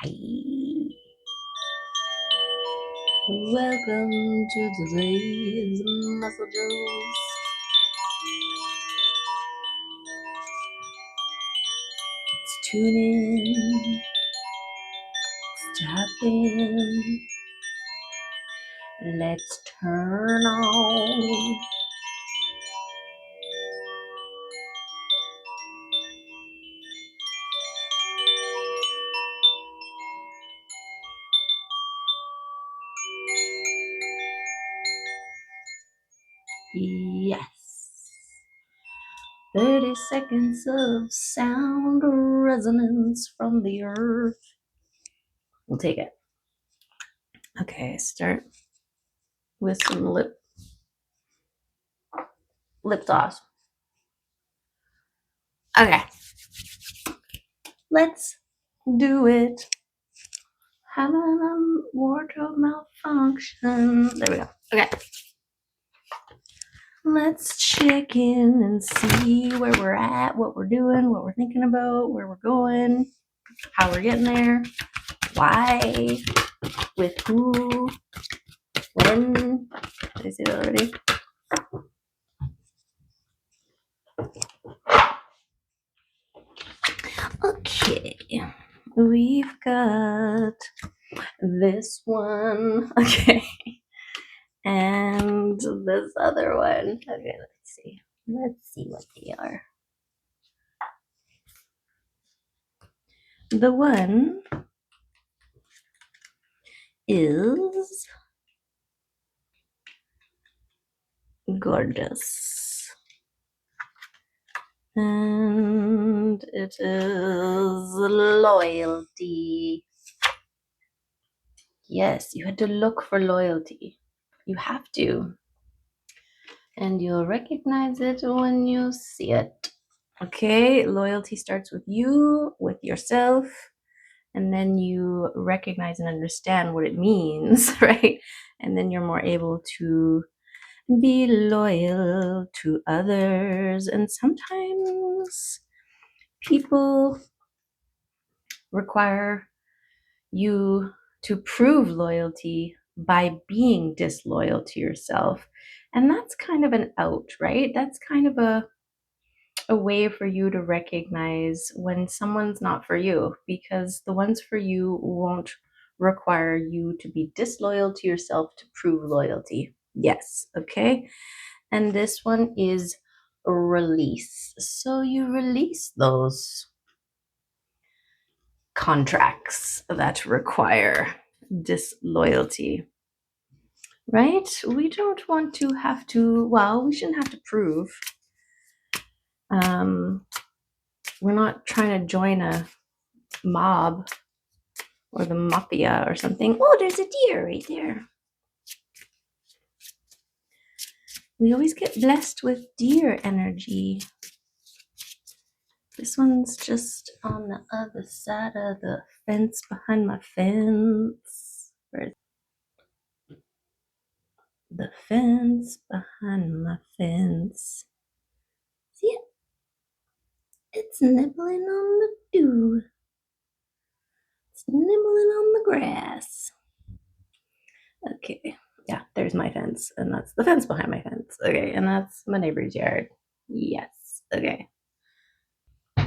Hi. Welcome to today's messages. Let's tune in. Let's tap in. Let's turn on. Yes. 30 seconds of sound resonance from the earth. We'll take it. Okay, start with some lip toss. Okay. Let's do it. Having a wardrobe malfunction. There we go. Okay. Let's check in and see where we're at, what we're doing, what we're thinking about, where we're going, how we're getting there, why, with who, when. Did I say that already? Okay. We've got this one. Okay. And this other one. Okay, let's see. Let's see what they are. The one is gorgeous. And it is loyalty. Yes, you had to look for loyalty. You have to. And you'll recognize it when you see it. Okay, loyalty starts with you, with yourself, and then you recognize and understand what it means, right? And then you're more able to be loyal to others. And sometimes people require you to prove loyalty by being disloyal to yourself. And that's kind of an out, right? That's kind of a way for you to recognize when someone's not for you, because the ones for you won't require you to be disloyal to yourself to prove loyalty. Yes, okay? And this one is release. So you release those contracts that require disloyalty, right? We don't want to have to, well, we shouldn't have to prove. We're not trying to join a mob or the mafia or something. Oh, there's a deer right there. We always get blessed with deer energy. This one's just on the other side of the fence behind my fence. Where's the fence behind my fence? See it? It's nibbling on the dew. It's nibbling on the grass. Okay, yeah, there's my fence, and that's the fence behind my fence. Okay, and that's my neighbor's yard. Yes, okay.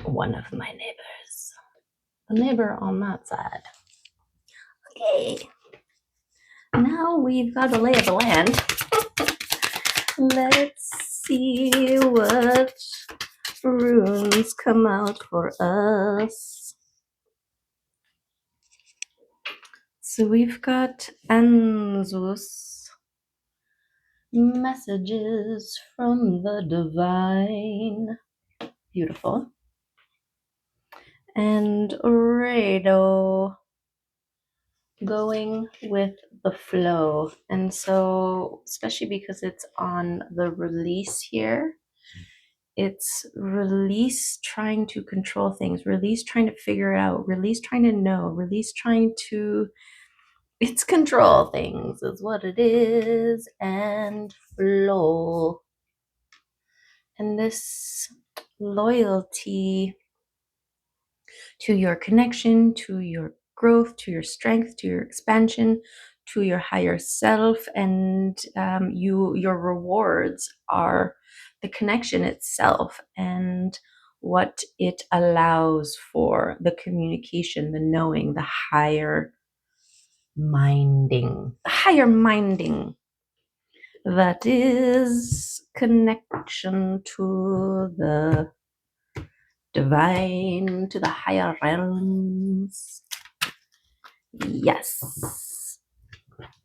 One of my neighbors. The neighbor on that side. Okay, now we've got a lay of the land. Let's see what runes come out for us. So we've got Anzus, messages from the divine. Beautiful. And Rado, going with the flow. And so, especially because it's on the release here, it's release trying to control things, release trying to figure it out, release trying to know, release trying to, it's control things is what it is, and flow. And this loyalty to your connection, to your growth, to your strength, to your expansion, to your higher self. And your rewards are the connection itself and what it allows for, the communication, the knowing, the higher minding, that is connection to the divine, to the higher realms. Yes.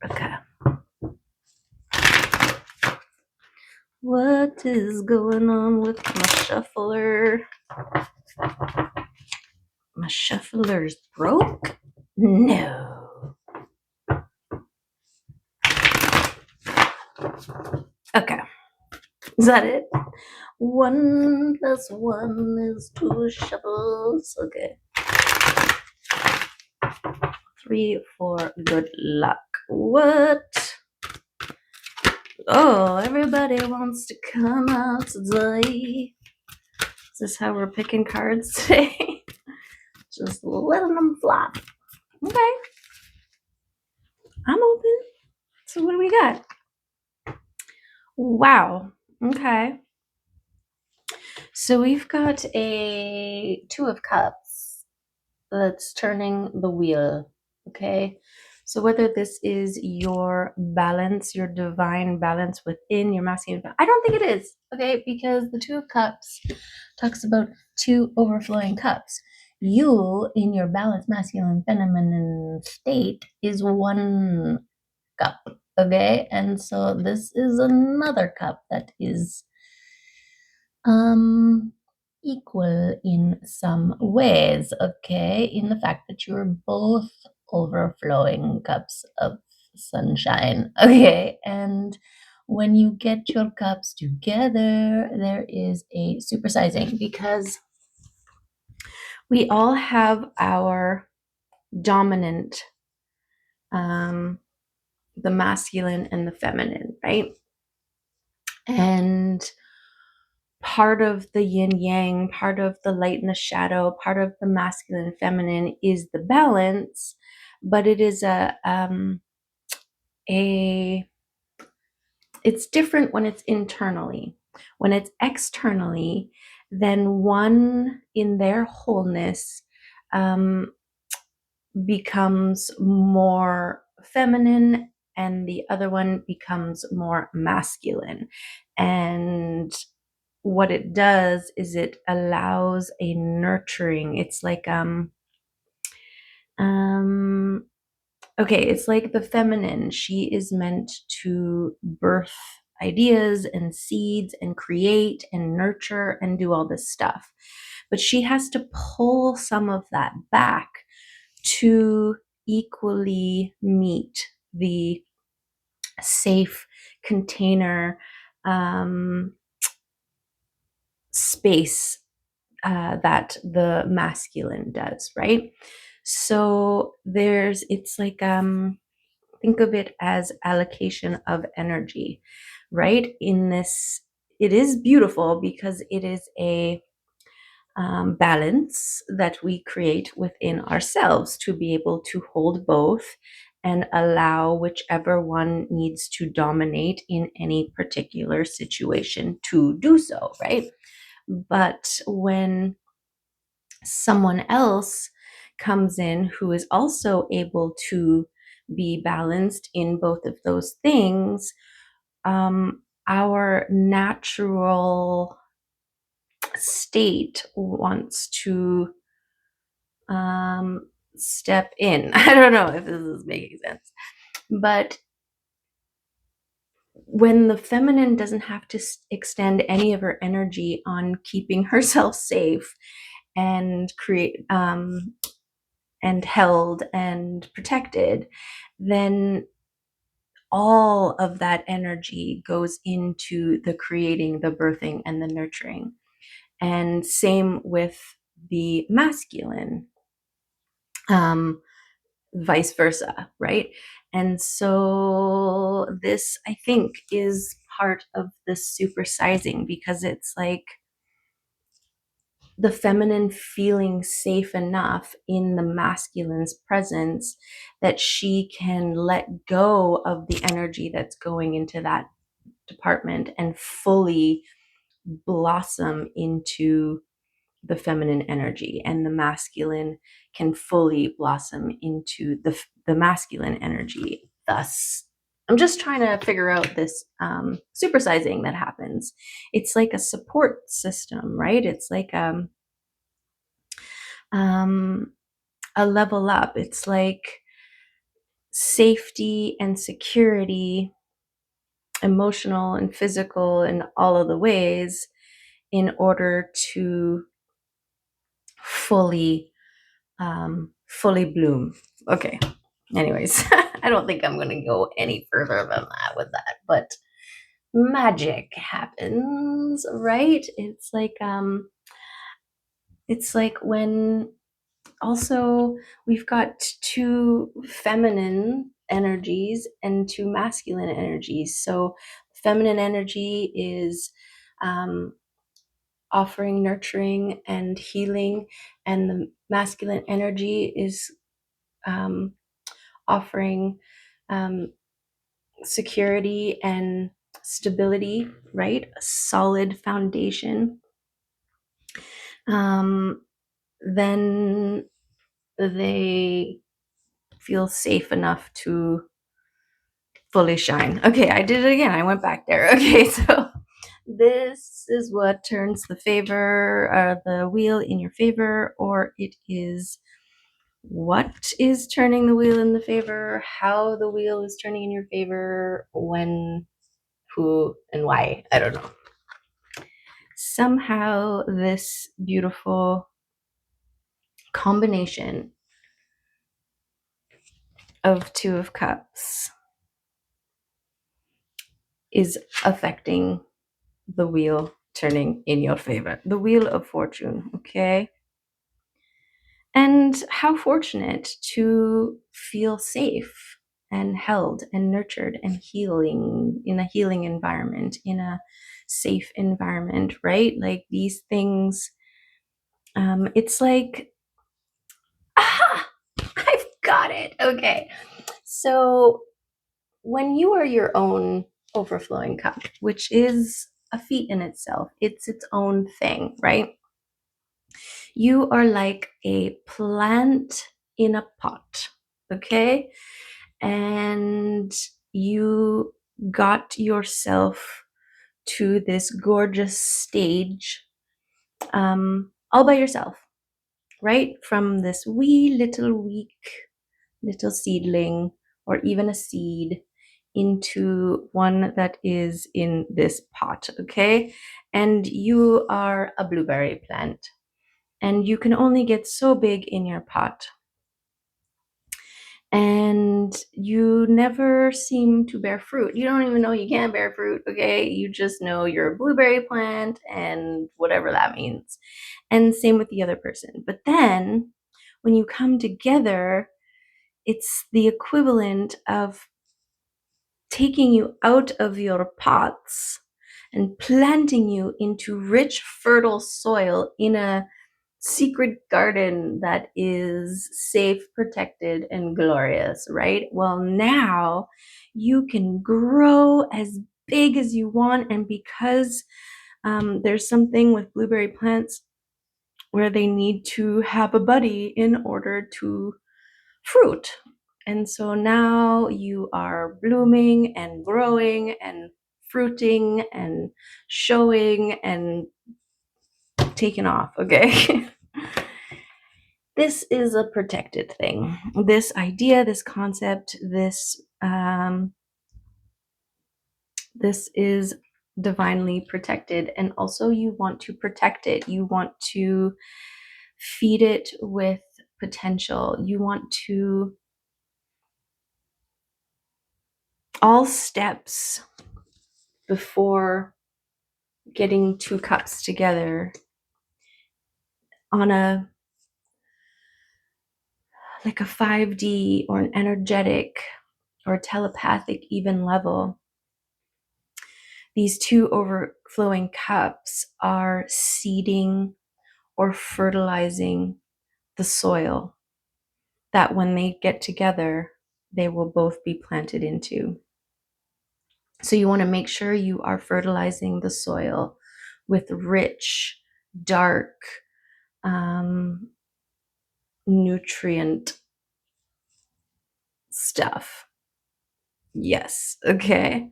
Okay. What is going on with my shuffler? My shuffler's broke? No. Okay. Is that it? 1 + 1 is 2 shuffles. Okay. 3, 4, good luck. What? Oh, everybody wants to come out today. Is this how we're picking cards today? Just letting them flop. Okay. I'm open. So what do we got? Wow. Okay. So we've got a 2 of Cups that's turning the wheel. Okay. So whether this is your balance, your divine balance within your masculine, I don't think it is. Okay. Because the 2 of Cups talks about 2 overflowing cups. You, in your balanced masculine feminine state, is 1 cup. Okay. And so this is another cup that is equal in some ways, okay, in the fact that you're both overflowing cups of sunshine, okay. And when you get your cups together, there is a supersizing, because we all have our dominant, the masculine and the feminine, right? And part of the yin yang, part of the light and the shadow, part of the masculine and feminine is the balance, but it is it's different when it's internally. When it's externally, then one in their wholeness becomes more feminine and the other one becomes more masculine. And what it does is it allows a nurturing. It's like okay, it's like the feminine. She is meant to birth ideas and seeds and create and nurture and do all this stuff. But she has to pull some of that back to equally meet the safe container space that the masculine does, right? So it's like, think of it as allocation of energy, right? In this, it is beautiful because it is a balance that we create within ourselves to be able to hold both and allow whichever one needs to dominate in any particular situation to do so, right? But when someone else comes in who is also able to be balanced in both of those things, our natural state wants to step in. I don't know if this is making sense, but when the feminine doesn't have to extend any of her energy on keeping herself safe and create and held and protected, then all of that energy goes into the creating, the birthing, and the nurturing. And same with the masculine, vice versa, right? And so this, I think, is part of the supersizing, because it's like the feminine feeling safe enough in the masculine's presence that she can let go of the energy that's going into that department and fully blossom into the feminine energy, and the masculine can fully blossom into the masculine energy. Thus, I'm just trying to figure out this supersizing that happens. It's like a support system, right? It's like a level up. It's like safety and security, emotional and physical, in all of the ways, in order to fully bloom. Okay. Anyways, I don't think I'm going to go any further than that with that, but magic happens, right? It's like when also we've got two feminine energies and two masculine energies. So feminine energy is offering nurturing and healing, and the masculine energy is offering security and stability, right? A solid foundation. Then they feel safe enough to fully shine. Okay, I did it again. I went back there. Okay, so this is what turns the wheel in your favor, or it is what is turning the wheel in the favor, how the wheel is turning in your favor, when, who, and why. I don't know. Somehow, this beautiful combination of Two of Cups is affecting the wheel turning in your favor, the Wheel of Fortune, okay? And how fortunate to feel safe and held and nurtured and healing in a healing environment, in a safe environment, right? Like these things, it's like, aha, I've got it. Okay. So when you are your own overflowing cup, which is a feat in itself, it's its own thing, right? You are like a plant in a pot, okay? And you got yourself to this gorgeous stage all by yourself, right? From this wee little weak little seedling or even a seed into one that is in this pot, okay? And you are a blueberry plant, and you can only get so big in your pot. And you never seem to bear fruit. You don't even know you can bear fruit, okay? You just know you're a blueberry plant and whatever that means. And same with the other person. But then when you come together, it's the equivalent of taking you out of your pots and planting you into rich, fertile soil in a secret garden that is safe, protected, and glorious, right? Well, now you can grow as big as you want. And because there's something with blueberry plants where they need to have a buddy in order to fruit. And so now you are blooming and growing and fruiting and showing and taking off, okay? This is a protected thing. This idea, this concept, this is divinely protected. And also you want to protect it. You want to feed it with potential. You want to, all steps before getting two cups together on a like a 5D or an energetic or telepathic even level, these two overflowing cups are seeding or fertilizing the soil that when they get together, they will both be planted into. So you want to make sure you are fertilizing the soil with rich, dark, nutrient stuff. Yes, okay.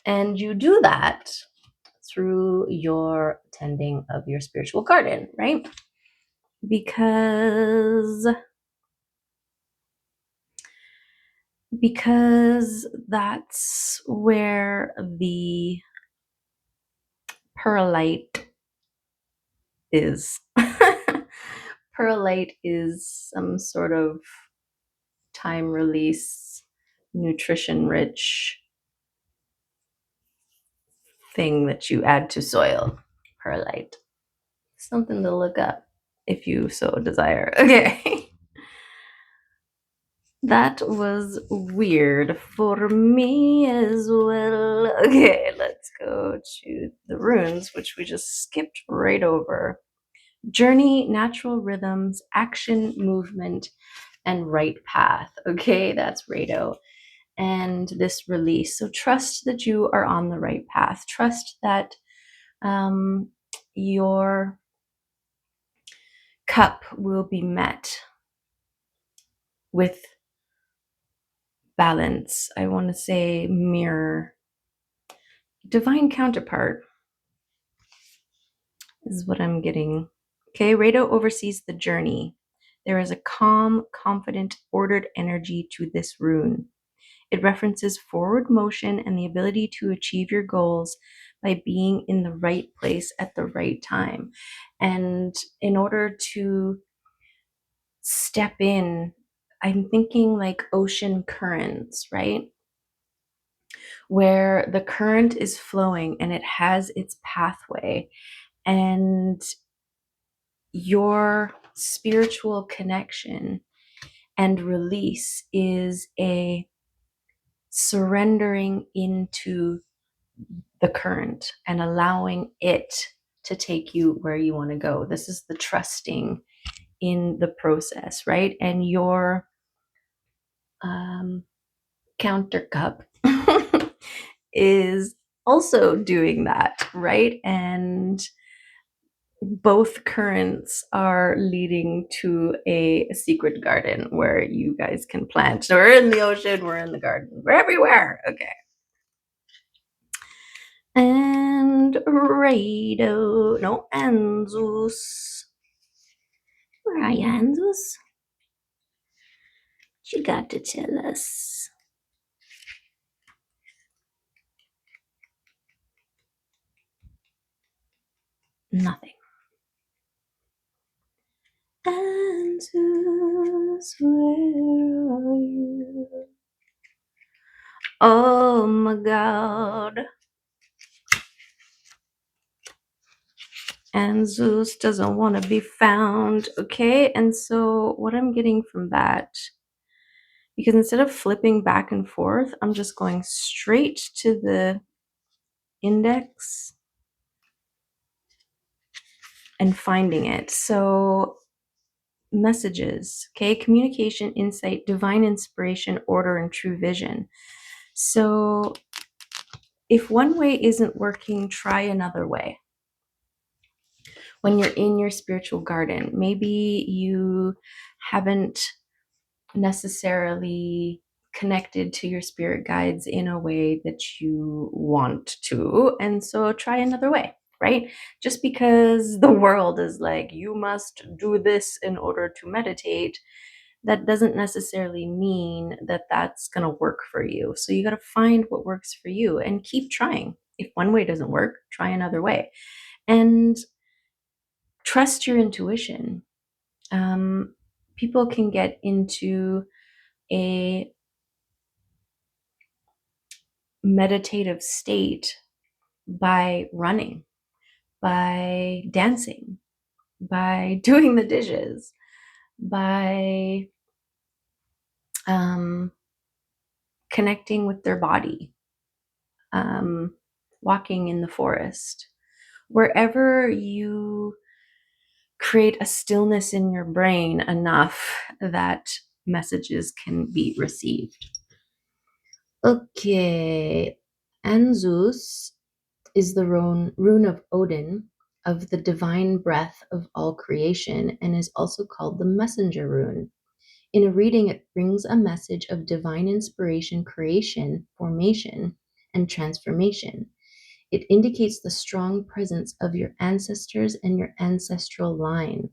And you do that through your tending of your spiritual garden, right? Because that's where the perlite is. Perlite is some sort of time release, nutrition rich thing that you add to soil. Perlite. Something to look up if you so desire. Okay. That was weird for me as well. Okay, let's go to the runes, which we just skipped right over. Journey, natural rhythms, action, movement, and right path. Okay, that's Rado. And this release. So trust that you are on the right path. Trust that your cup will be met with balance. I want to say mirror. Divine counterpart is what I'm getting. Okay, Rado oversees the journey. There is a calm, confident, ordered energy to this rune. It references forward motion and the ability to achieve your goals by being in the right place at the right time. And in order to step in, I'm thinking like ocean currents, right? Where the current is flowing and it has its pathway, and your spiritual connection and release is a surrendering into the current and allowing it to take you where you want to go. This is the trusting in the process, right? And your counter cup is also doing that, right? And both currents are leading to a secret garden where you guys can plant. So we're in the ocean, we're in the garden, we're everywhere. Okay. And Rado, no, Anzus. Where are you, Anzus? What you got to tell us? Nothing. Anzus, where are you? Oh my God. And Zeus doesn't want to be found. Okay, and so what I'm getting from that, because instead of flipping back and forth, I'm just going straight to the index and finding it. So messages, okay, communication, insight, divine inspiration, order, and true vision. So if one way isn't working, try another way. When you're in your spiritual garden, maybe you haven't necessarily connected to your spirit guides in a way that you want to, and so try another way, right? Just because the world is like, you must do this in order to meditate, that doesn't necessarily mean that that's going to work for you. So you got to find what works for you and keep trying. If one way doesn't work, try another way, and trust your intuition. People can get into a meditative state by running, by dancing, by doing the dishes, by connecting with their body, walking in the forest. Wherever you create a stillness in your brain enough that messages can be received. Okay, Anzus is the rune of Odin, of the divine breath of all creation, and is also called the messenger rune. In a reading, it brings a message of divine inspiration, creation, formation, and transformation. It indicates the strong presence of your ancestors and your ancestral line.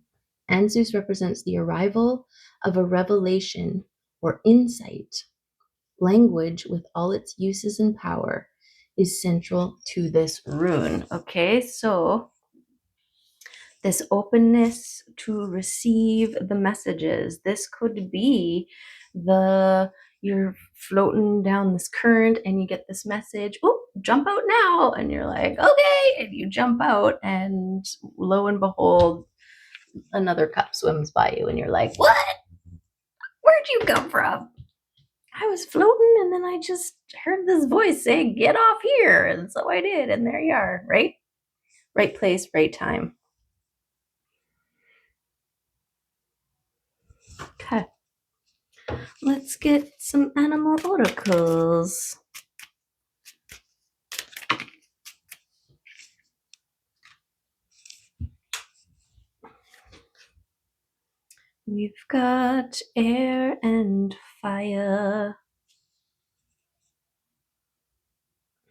Anzus represents the arrival of a revelation or insight. Language, with all its uses and power, is central to this rune. Okay, so this openness to receive the messages. This could be you're floating down this current and you get this message, oh, jump out now. And you're like, okay. And you jump out, and lo and behold, another cup swims by you, and you're like, what? Where'd you come from? I was floating, and then I just heard this voice say, get off here. And so I did. And there you are, right? Right place, right time. Okay. Let's get some animal oracles. We've got air and fire.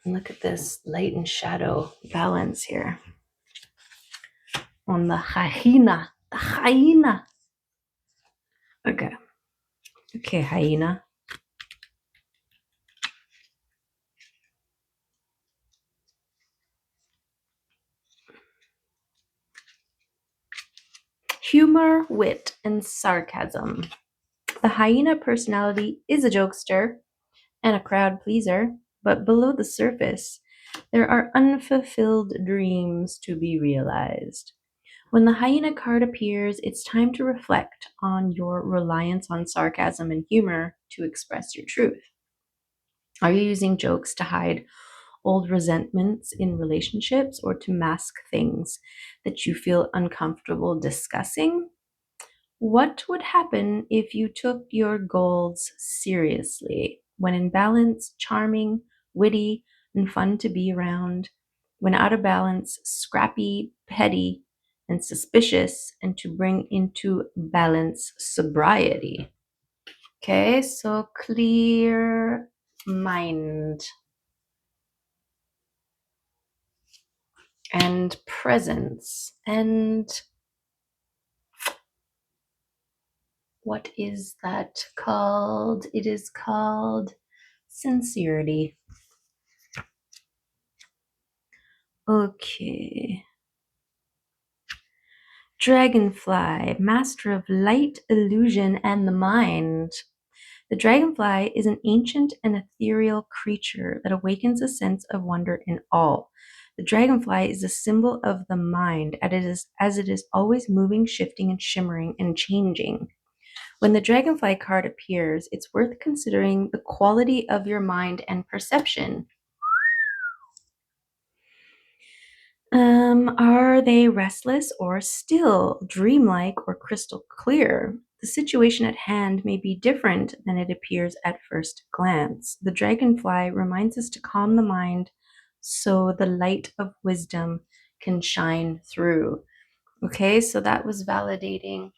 Look at this light and shadow balance here on the hyena. The hyena. Okay. Okay, hyena. Humor, wit, and sarcasm. The hyena personality is a jokester and a crowd pleaser, but below the surface, there are unfulfilled dreams to be realized. When the hyena card appears, it's time to reflect on your reliance on sarcasm and humor to express your truth. Are you using jokes to hide old resentments in relationships or to mask things that you feel uncomfortable discussing? What would happen if you took your goals seriously? When in balance, charming, witty, and fun to be around. When out of balance, scrappy, petty, and suspicious, and to bring into balance sobriety. Okay, so clear mind and presence. And what is that called? It is called sincerity. Okay. Dragonfly, master of light, illusion, and the mind. The dragonfly is an ancient and ethereal creature that awakens a sense of wonder in all. The dragonfly is a symbol of the mind, as it is always moving, shifting, and shimmering and changing. When the dragonfly card appears, it's worth considering the quality of your mind and perception. Are they restless or still, dreamlike or crystal clear? The situation at hand may be different than it appears at first glance. The dragonfly reminds us to calm the mind so the light of wisdom can shine through. Okay, so that was validating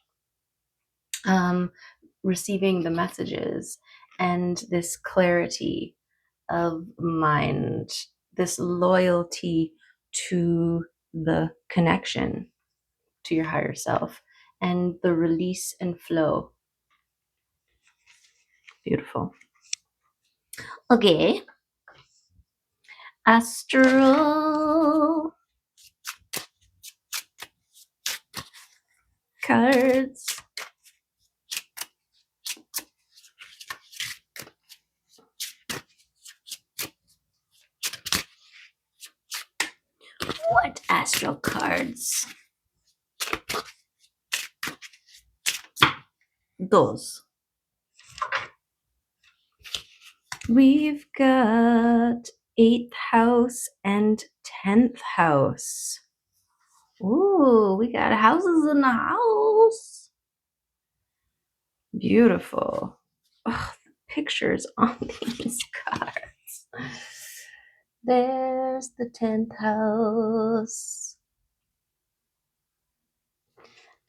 receiving the messages and this clarity of mind, this loyalty to the connection to your higher self, and the release and flow. Beautiful. Okay. Astral cards. What astral cards? Those. We've got 8th house and 10th house. Ooh, we got houses in the house. Beautiful. Oh, the pictures on these cards. There's the 10th house.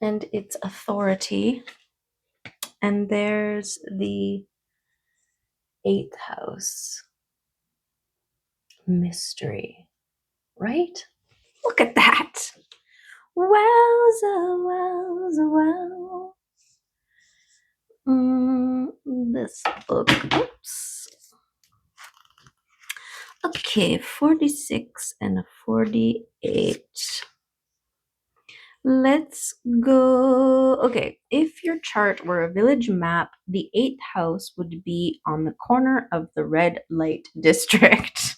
And its authority. And there's the 8th house. Mystery. Right? Look at that. Wowza, wowza, wow. This book. Oops. Okay, 46 and a 48. Let's go. Okay, if your chart were a village map, the 8th house would be on the corner of the red light district,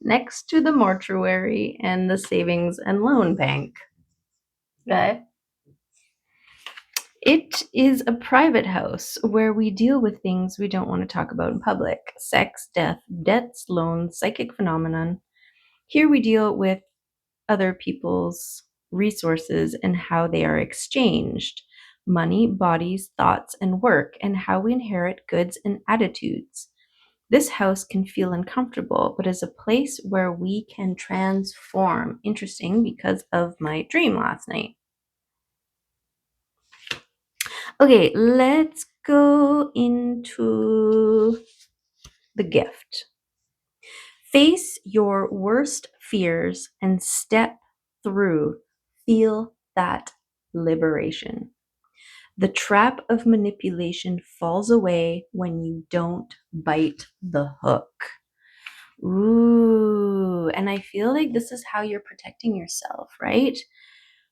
next to the mortuary and the savings and loan bank. Okay. It is a private house where we deal with things we don't want to talk about in public. Sex, death, debts, loans, psychic phenomenon. Here we deal with other people's resources and how they are exchanged. Money, bodies, thoughts, and work, and how we inherit goods and attitudes. This house can feel uncomfortable, but is a place where we can transform. Interesting because of my dream last night. Okay, let's go into the gift. Face your worst fears and step through. Feel that liberation. The trap of manipulation falls away when you don't bite the hook. Ooh, and I feel like this is how you're protecting yourself, right?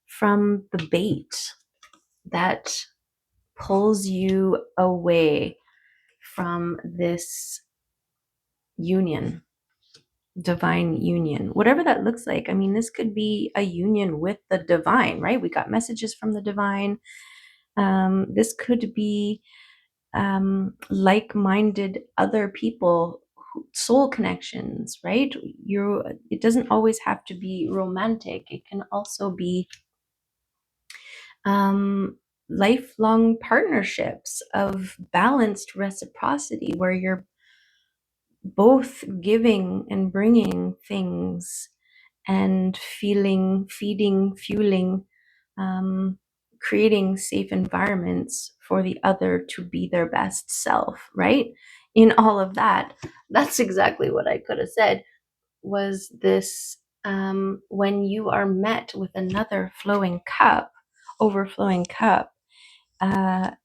From the bait that pulls you away from this union, divine union, whatever that looks like. I mean, this could be a union with the divine, right? We got messages from the divine. This could be like-minded other people, soul connections, right? It doesn't always have to be romantic. It can also be lifelong partnerships of balanced reciprocity where you're both giving and bringing things and feeling, feeding, fueling, creating safe environments for the other to be their best self, right? In all of that, that's exactly what I could have said was this, when you are met with another flowing cup, overflowing cup,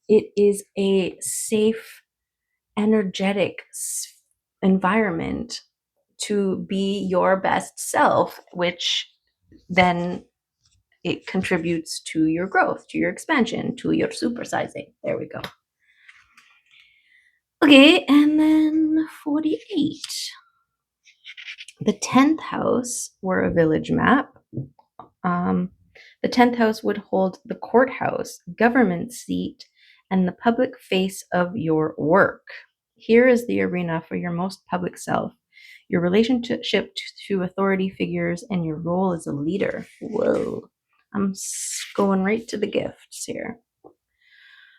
it is a safe, energetic environment to be your best self, which then it contributes to your growth, to your expansion, to your supersizing. There we go. Okay, and then 48. The 10th house were a village map. The 10th house would hold the courthouse, government seat, and the public face of your work. Here is the arena for your most public self, your relationship to authority figures, and your role as a leader. Whoa, I'm going right to the gifts here.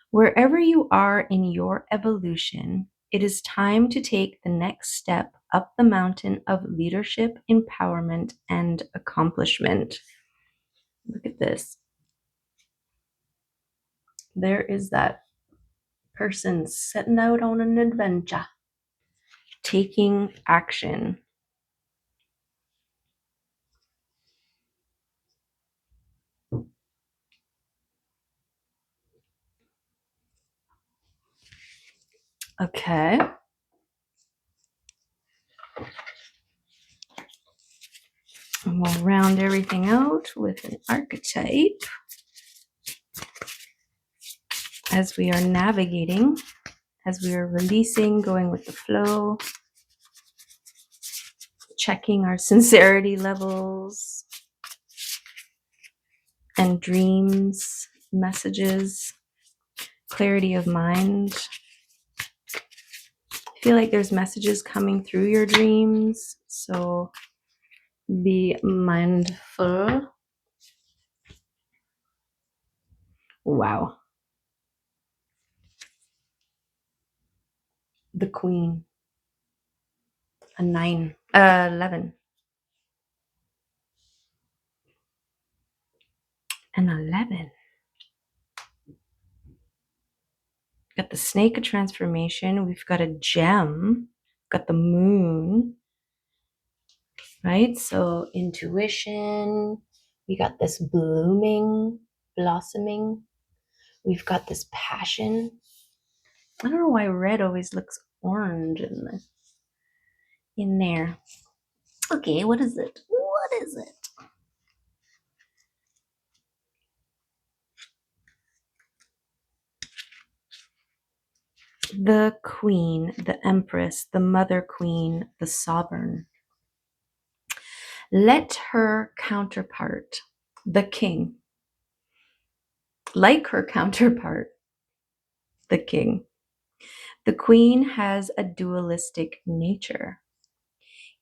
Wherever you are in your evolution, it is time to take the next step up the mountain of leadership, empowerment, and accomplishment. Look at this. There is that person setting out on an adventure, taking action. Okay. And we'll round everything out with an archetype as we are navigating, as we are releasing, going with the flow, checking our sincerity levels and dreams, messages, clarity of mind. I feel like there's messages coming through your dreams, so be mindful. Wow. The queen. A 9. 11. An 11. Got the snake of transformation. We've got a gem. Got the moon. Right? So intuition. We got this blooming, blossoming. We've got this passion. I don't know why red always looks orange in there. Okay, what is it? What is it? The queen, the empress, the mother queen, the sovereign. Let her counterpart, the king, like her counterpart, the king. The queen has a dualistic nature.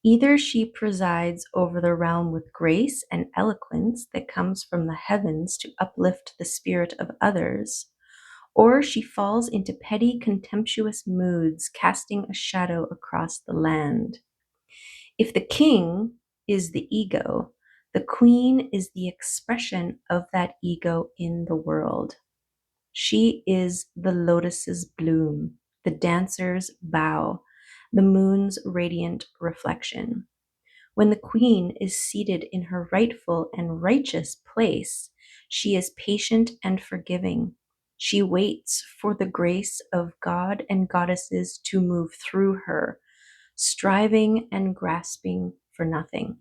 Either she presides over the realm with grace and eloquence that comes from the heavens to uplift the spirit of others, or she falls into petty, contemptuous moods, casting a shadow across the land. If the king is the ego, the queen is the expression of that ego in the world. She is the lotus's bloom, the dancer's bow, the moon's radiant reflection. When the queen is seated in her rightful and righteous place, she is patient and forgiving. She waits for the grace of God and goddesses to move through her, striving and grasping for nothing.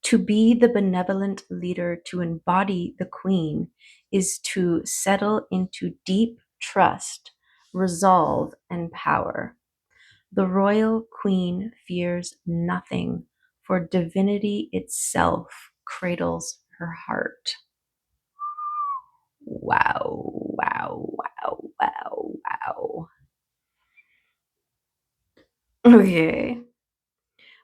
To be the benevolent leader, to embody the queen, is to settle into deep trust, resolve, and power. The royal queen fears nothing, for divinity itself cradles her heart. Wow, wow, wow, wow, wow. Okay.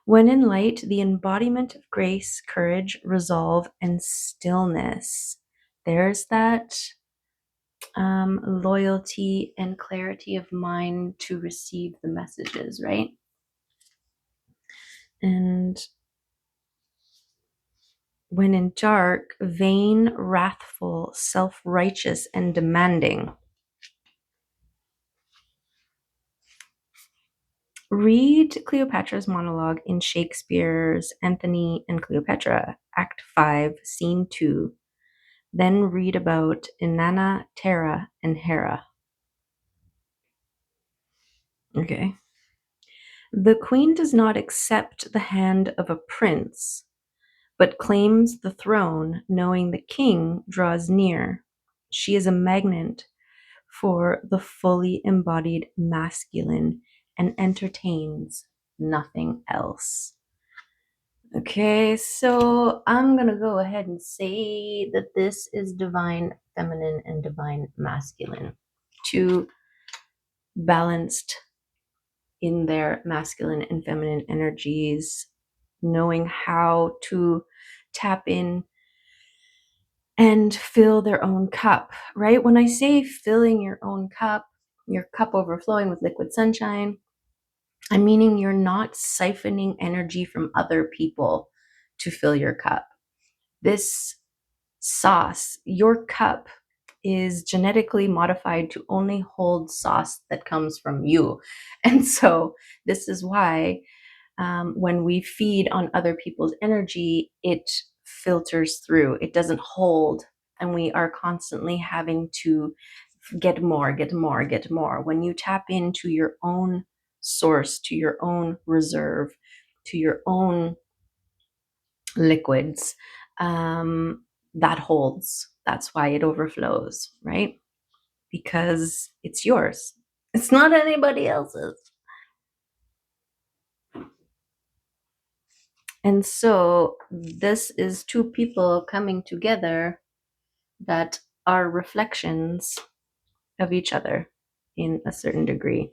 When in light, the embodiment of grace, courage, resolve, and stillness. There's that loyalty and clarity of mind to receive the messages, right? And when in dark, vain, wrathful, self-righteous, and demanding. Read Cleopatra's monologue in Shakespeare's Antony and Cleopatra, Act 5, Scene 2. Then read about Inanna, Terra, and Hera. Okay. The queen does not accept the hand of a prince, but claims the throne, knowing the king draws near. She is a magnet for the fully embodied masculine and entertains nothing else. Okay, so I'm gonna go ahead and say that this is divine feminine and divine masculine, two balanced in their masculine and feminine energies, knowing how to tap in and fill their own cup, right? When I say filling your own cup, your cup overflowing with liquid sunshine, I'm meaning you're not siphoning energy from other people to fill your cup. This sauce, your cup, is genetically modified to only hold sauce that comes from you. And so this is why when we feed on other people's energy, it filters through, it doesn't hold, and we are constantly having to get more, get more, get more. When you tap into your own source, to your own reserve, to your own liquids, that holds. That's why it overflows, right? Because it's yours. It's not anybody else's. And so this is two people coming together that are reflections of each other in a certain degree.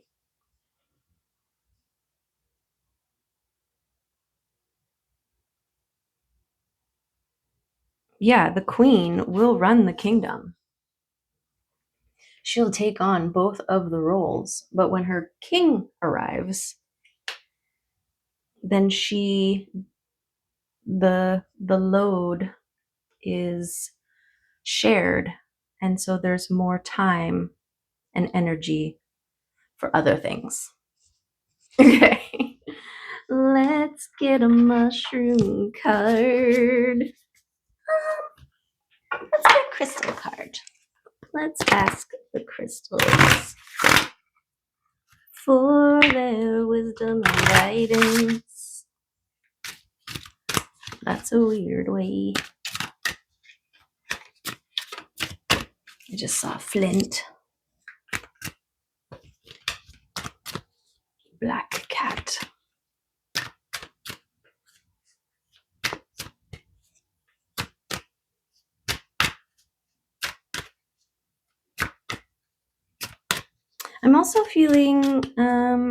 Yeah, the queen will run the kingdom. she'll take on both of the roles. But when her king arrives, then the load is shared, and so there's more time and energy for other things. Okay. Let's get a mushroom card. Let's get a crystal card. Let's ask the crystals for their wisdom and guidance. That's a weird way. I just saw Flint. Black cat. I'm also feeling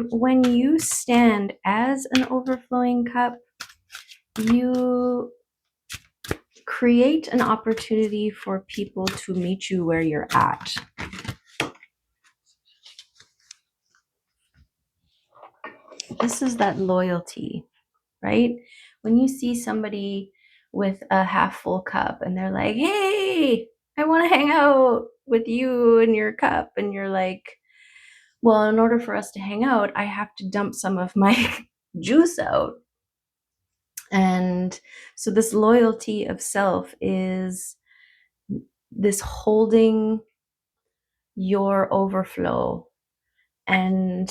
when you stand as an overflowing cup, you create an opportunity for people to meet you where you're at. This is that loyalty, right? When you see somebody with a half full cup and they're like, hey, I want to hang out with you and your cup. And you're like, well, in order for us to hang out, I have to dump some of my juice out. And so this loyalty of self is this holding your overflow and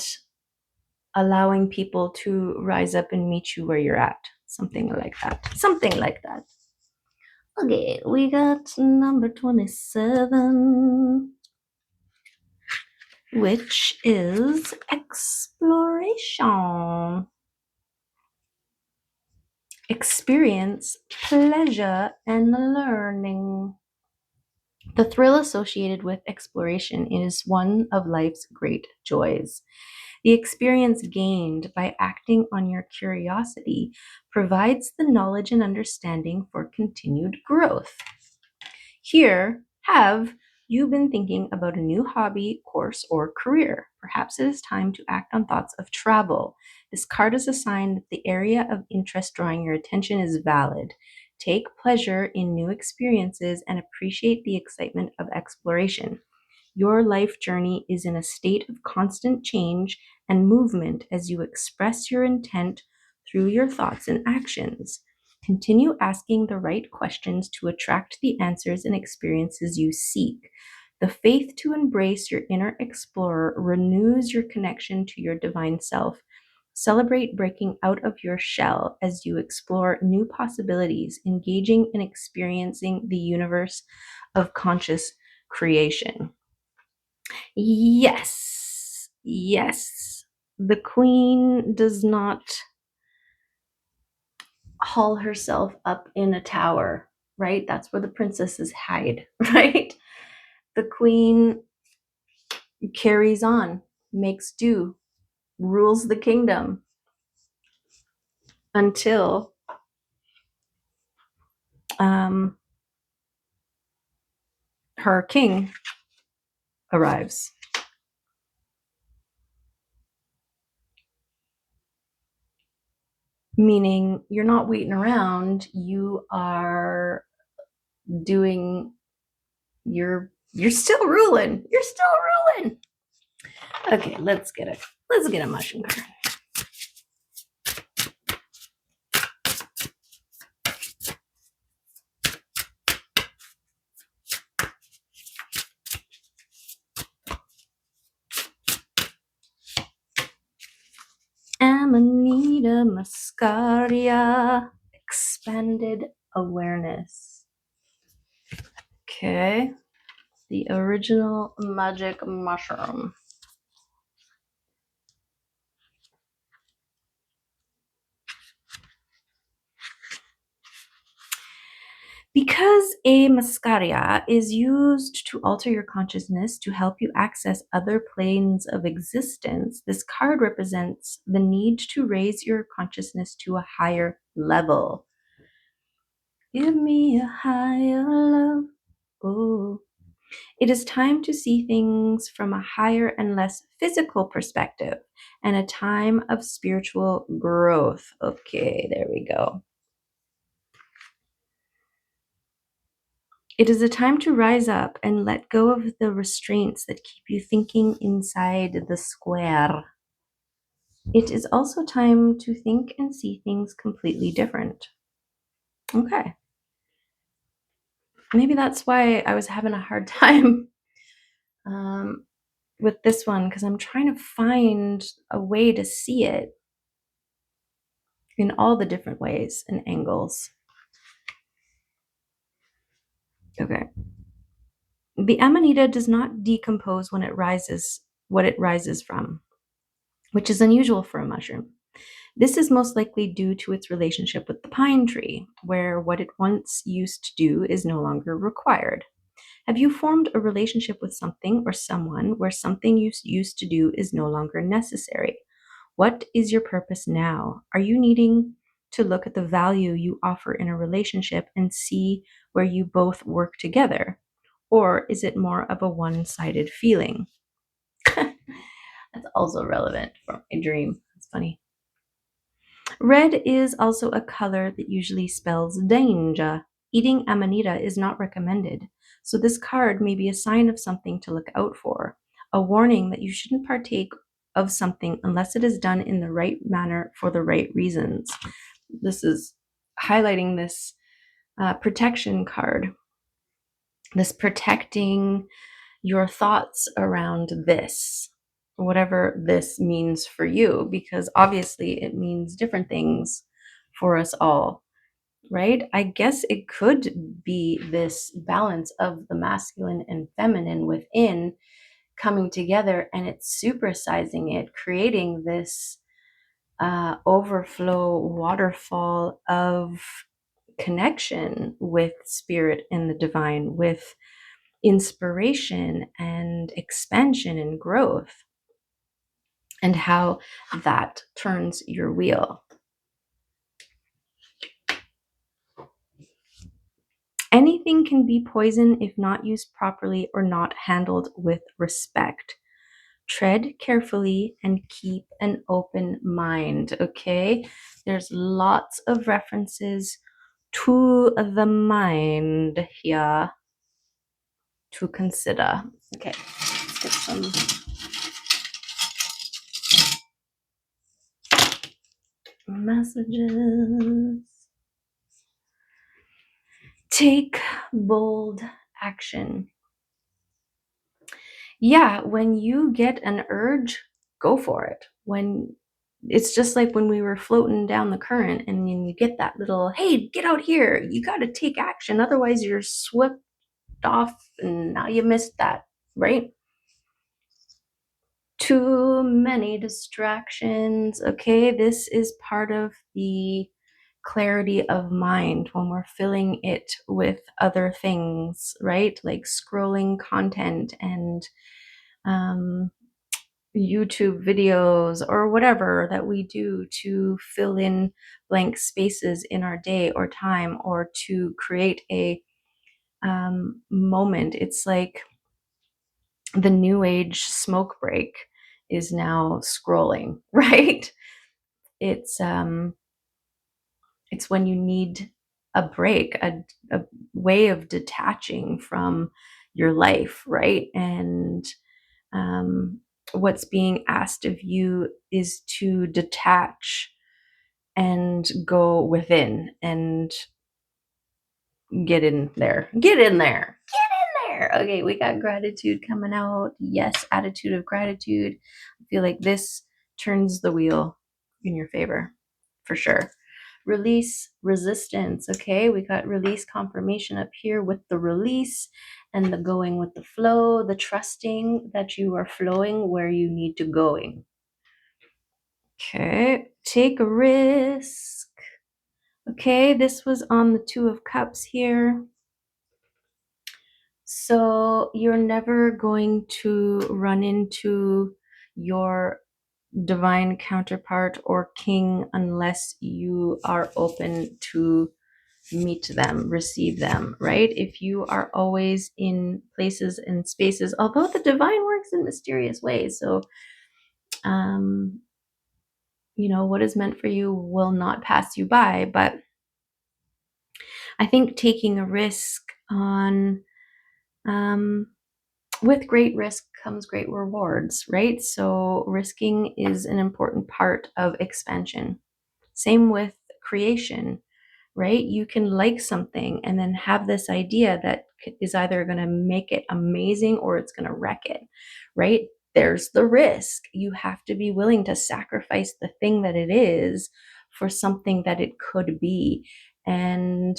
allowing people to rise up and meet you where you're at. Something like that. Something like that. Okay, we got number 27, which is exploration. Experience pleasure and learning. The thrill associated with exploration is one of life's great joys. The experience gained by acting on your curiosity provides the knowledge and understanding for continued growth. Here, have you been thinking about a new hobby, course, or career? Perhaps it is time to act on thoughts of travel. This card is a sign that the area of interest drawing your attention is valid. Take pleasure in new experiences and appreciate the excitement of exploration. Your life journey is in a state of constant change and movement as you express your intent through your thoughts and actions. Continue asking the right questions to attract the answers and experiences you seek. The faith to embrace your inner explorer renews your connection to your divine self. Celebrate breaking out of your shell as you explore new possibilities, engaging and experiencing the universe of conscious creation. Yes, yes. The queen does not haul herself up in a tower, right? That's where the princesses hide, right? The queen carries on, makes do, rules the kingdom until her king arrives. Meaning you're not waiting around, you are doing you're still ruling. You're still ruling. Okay, let's get a mushroom card. Amanita muscaria, expanded awareness. Okay, the original magic mushroom. Because a muscaria is used to alter your consciousness to help you access other planes of existence, this card represents the need to raise your consciousness to a higher level. Give me a higher love. Oh. It is time to see things from a higher and less physical perspective and a time of spiritual growth. Okay, there we go. It is a time to rise up and let go of the restraints that keep you thinking inside the square. It is also time to think and see things completely different. Okay. Maybe that's why I was having a hard time with this one, because I'm trying to find a way to see it in all the different ways and angles. Okay. The amanita does not decompose when it rises, what it rises from, which is unusual for a mushroom. This is most likely due to its relationship with the pine tree, where what it once used to do is no longer required. Have you formed a relationship with something or someone where something you used to do is no longer necessary? What is your purpose now? Are you needing to look at the value you offer in a relationship and see where you both work together? Or is it more of a one-sided feeling? That's also relevant for my dream. That's funny. Red is also a color that usually spells danger. Eating amanita is not recommended, so this card may be a sign of something to look out for, a warning that you shouldn't partake of something unless it is done in the right manner for the right reasons. This is highlighting this protection card, this protecting your thoughts around this, whatever this means for you, because obviously it means different things for us all, right? I guess it could be this balance of the masculine and feminine within coming together, and it's supersizing it, creating this overflow waterfall of connection with spirit and the divine, with inspiration and expansion and growth, and how that turns your wheel. Anything can be poison if not used properly or not handled with respect. Tread carefully and keep an open mind, okay? There's lots of references to the mind here to consider. Okay, let's get some messages. Take bold action. Yeah, when you get an urge, go for it. When it's just like when we were floating down the current and you get that little, hey, get out here. You got to take action. Otherwise, you're swept off and now you missed that, right? Too many distractions. Okay, this is part of the clarity of mind when we're filling it with other things, right? Like scrolling content and YouTube videos or whatever that we do to fill in blank spaces in our day or time, or to create a moment. It's like the new age smoke break is now scrolling, right? It's when you need a break, a way of detaching from your life, right? And what's being asked of you is to detach and go within and get in there. Get in there. Get in there. Okay, we got gratitude coming out. Yes, attitude of gratitude. I feel like this turns the wheel in your favor for sure. Release resistance. Okay, we got release confirmation up here with the release and the going with the flow, the trusting that you are flowing where you need to going. Okay, take a risk. Okay, this was on the Two of Cups here. So you're never going to run into your divine counterpart or king unless you are open to meet them, receive them, right? If you are always in places and spaces, although the divine works in mysterious ways. So, what is meant for you will not pass you by. But I think taking a risk on, with great risk comes great rewards, right? So risking is an important part of expansion. Same with creation, right? You can like something and then have this idea that is either going to make it amazing or it's going to wreck it, right? There's the risk. You have to be willing to sacrifice the thing that it is for something that it could be. And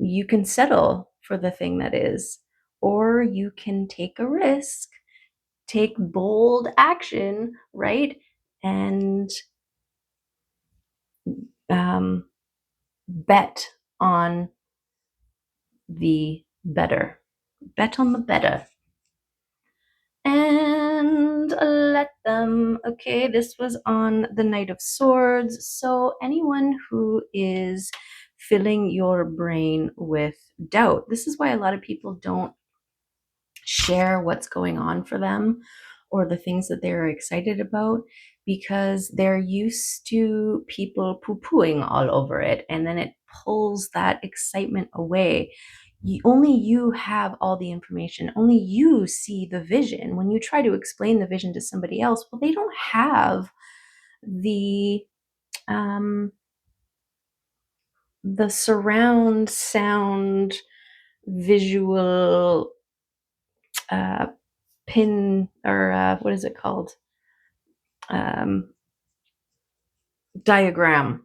you can settle for the thing that is, or you can take a risk, take bold action, right? And bet on the better. Bet on the better. And let them. Okay, this was on the Knight of Swords. So anyone who is filling your brain with doubt, this is why a lot of people don't share what's going on for them or the things that they're excited about, because they're used to people poo-pooing all over it, and then it pulls that excitement away. Only you have all the information. Only you see the vision. When you try to explain the vision to somebody else, well, they don't have the surround sound visual pin, or what is it called? Diagram.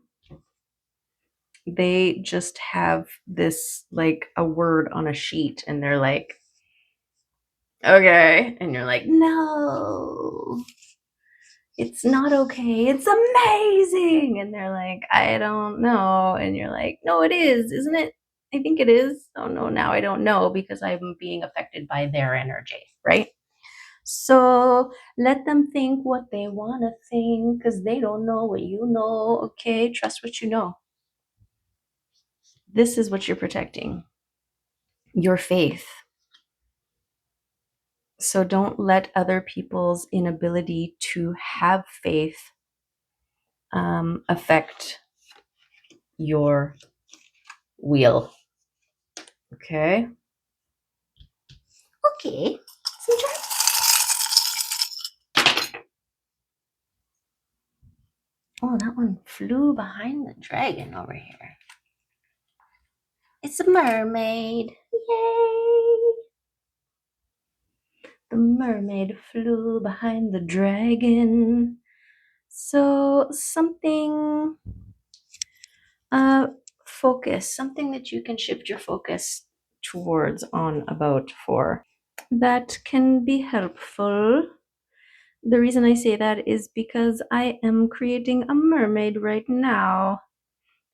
They just have this, like a word on a sheet, and they're like, okay. And you're like, no, it's not okay. It's amazing. And they're like, I don't know. And you're like, no, it is, isn't it? I think it is. Oh no, now I don't know because I'm being affected by their energy, right? So let them think what they want to think, because they don't know what you know. Okay, trust what you know. This is what you're protecting, your faith. So don't let other people's inability to have faith affect your wheel. Okay. Okay. Oh, that one flew behind the dragon over here. It's a mermaid. Yay! The mermaid flew behind the dragon. So something, focus, something that you can shift your focus towards on about for. That can be helpful. The reason I say that is because I am creating a mermaid right now.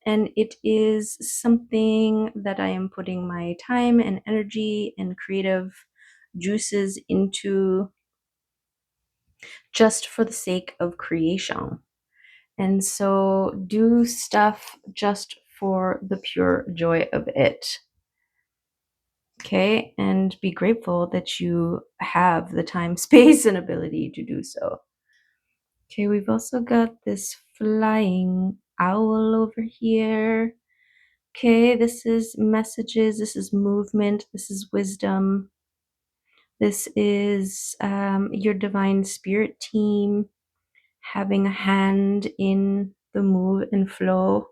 And it is something that I am putting my time and energy and creative juices into just for the sake of creation. And so do stuff just for the pure joy of it. Okay, and be grateful that you have the time, space, and ability to do so. Okay, we've also got this flying owl over here. Okay, this is messages, this is movement, this is wisdom. This is your divine spirit team having a hand in the move and flow.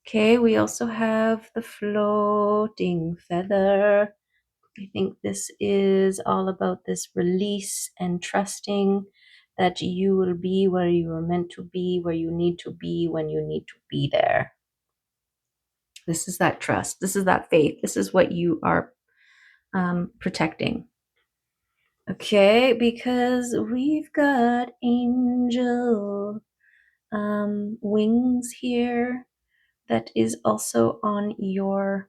Okay, we also have the floating feather. I think this is all about this release and trusting that you will be where you are meant to be, where you need to be, when you need to be there. This is that trust. This is that faith. This is what you are protecting. Okay, because we've got angel wings here that is also on your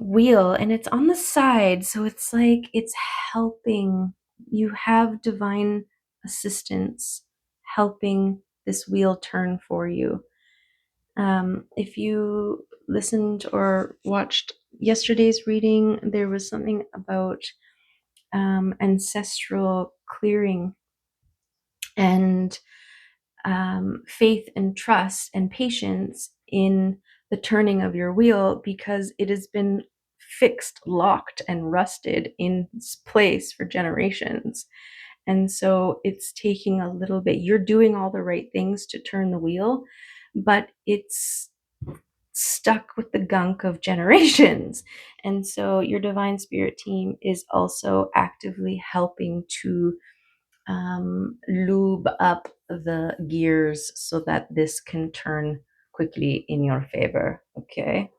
wheel, and it's on the side, so it's like it's helping. You have divine assistance helping this wheel turn for you. If you listened or watched yesterday's reading, there was something about ancestral clearing and faith and trust and patience in the turning of your wheel, because it has been fixed, locked, and rusted in place for generations. And so it's taking a little bit. You're doing all the right things to turn the wheel, but it's stuck with the gunk of generations. And so your divine spirit team is also actively helping to lube up the gears so that this can turn quickly in your favor. Okay.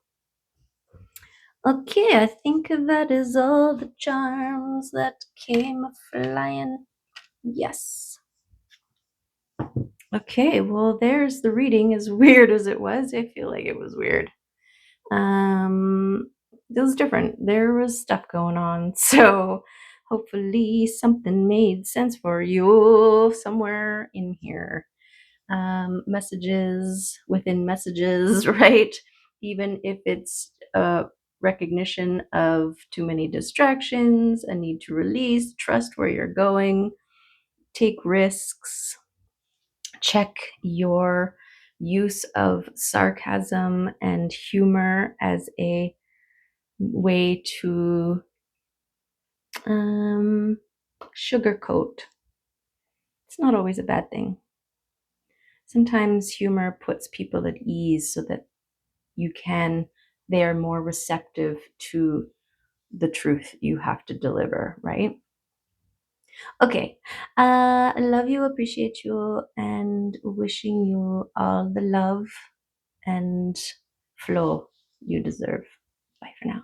Okay, I think that is all the charms that came flying. Yes. Okay, well, there's the reading. As weird as it was, I feel like it was weird. It was different. There was stuff going on. So hopefully something made sense for you somewhere in here. Messages within messages, right? Even if it's a recognition of too many distractions, a need to release, trust where you're going, take risks, check your use of sarcasm and humor as a way to sugarcoat. It's not always a bad thing. Sometimes humor puts people at ease so that they are more receptive to the truth you have to deliver, right? Okay. I love you, appreciate you, and wishing you all the love and flow you deserve. Bye for now.